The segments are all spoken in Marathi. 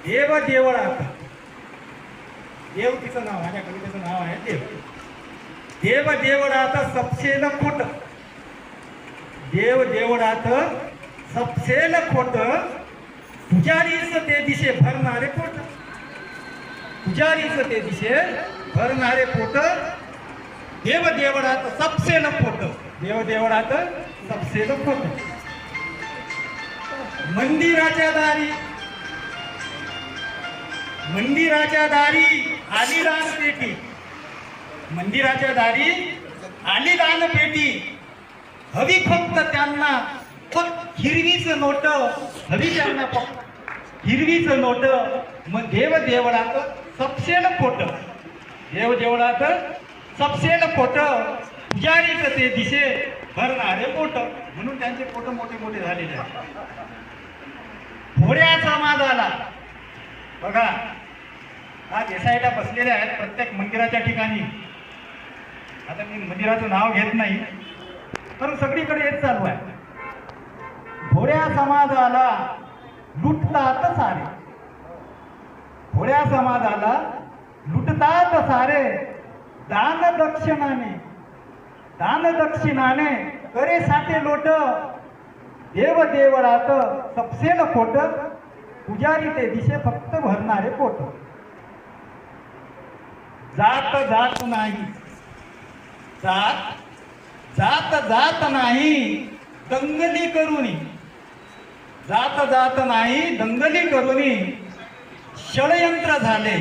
देव देवळात, देव तिचं नाव, माझ्या कवितेचं नाव आहे देव. देव देवळात सपसेल खोट, देव देवळात सपसेल खोट, पुजारीच ते दिशे भरणारे पोट, पुजारीच ते दिशे भरणारे पोट. देव देवळात सपसेल खोट, देव देवळात सपसेल खोट. मंदिराच्या दारी, मंदिराच्या दारी आली दान पेटी, मंदिराच्या दारी आली दान पेटी. हवी फक्त त्यांना फक्त हिरवीच नोट, हवी त्यांना फक्त हिरवीच नोट. मग देव देवळात सपसेल खोट, देव देवळात सपसेल खोट, पुजारीच ते दिशे भरणारे पोट. म्हणून त्यांचे पोट मोठे मोठे झालेले आहेत. भोळ्या समाजाला बघा, हा देसाईला बसलेले आहेत प्रत्येक मंदिराच्या ठिकाणी. आता मी मंदिराचं नाव घेत नाही, पण सगळीकडे हेच चालू आहे. भोळ्या समाजाला लुटतात सारे, भोळ्या समाजाला लुटतात सारे, दान दक्षिणाने, दान दक्षिणाने करे साठे लोट. देव देवळात सपसेल खोट, पुजारी ते दिशे फक्त भरणारे पोट. जात जात नाही, जात जात जात नाही दंगली करुनी, जात जात नाही दंगली करुनी. षडयंत्र झाले,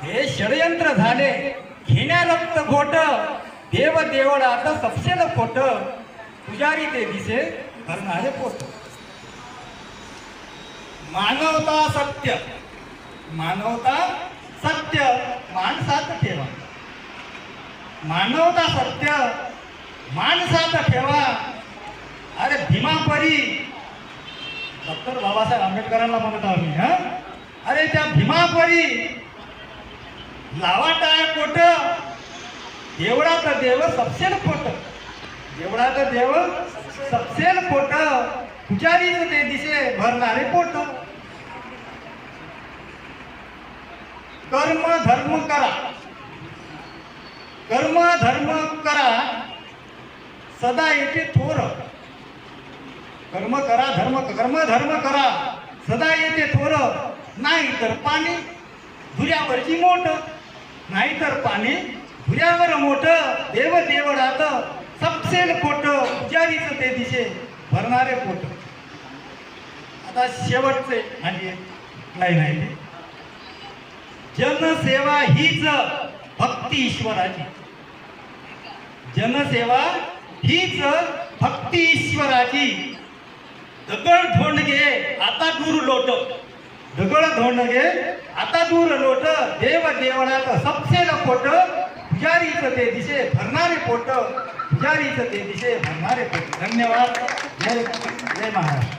हे षडयंत्र झाले घेण्या रक्त घोट. देव देवळात सपसेल खोट, पुजारी ते दिसे भरणारे पोट. मानवता सत्य, मानवता सत्य माणसात ठेवा, मानवता सत्य माणसात ठेवा. अरे भीमापरी, डॉक्टर बाबासाहेब आंबेडकरांना म्हणत आहोत मी. अरे त्या भीमापरी लावा टाळ पोट, देवळात देव सपसेल खोट, देवळात देव सपसेल खोट, पुजारीच ते दिशे भरणारे पोट. कर्म धर्म करा, कर्म धर्म करा सदा येते थोर. कर्म करा धर्म, कर्म धर्म करा सदा येते थोर. नाही तर पाणी धुऱ्यावरची मोठ, नाही तर पाणी धुऱ्यावर मोठ. देव देवळात सपसेल खोट, पुजारीच ते दिशे भरणारे पोट. आता शेवटचे आणि लाईन आहे, जनसेवा हीच भक्ती ईश्वराची, जनसेवा हीच भक्ती ईश्वराची. दगड धोंडगे आता दूर लोट, दगड धोंडगे आता दूर लोट. देव देवळात सपसेल खोट, पुजारीच ते दिशे भरणारे पोट, पुजारीच ते दिशे भरणारे पोट. धन्यवाद. जय जय महाराज.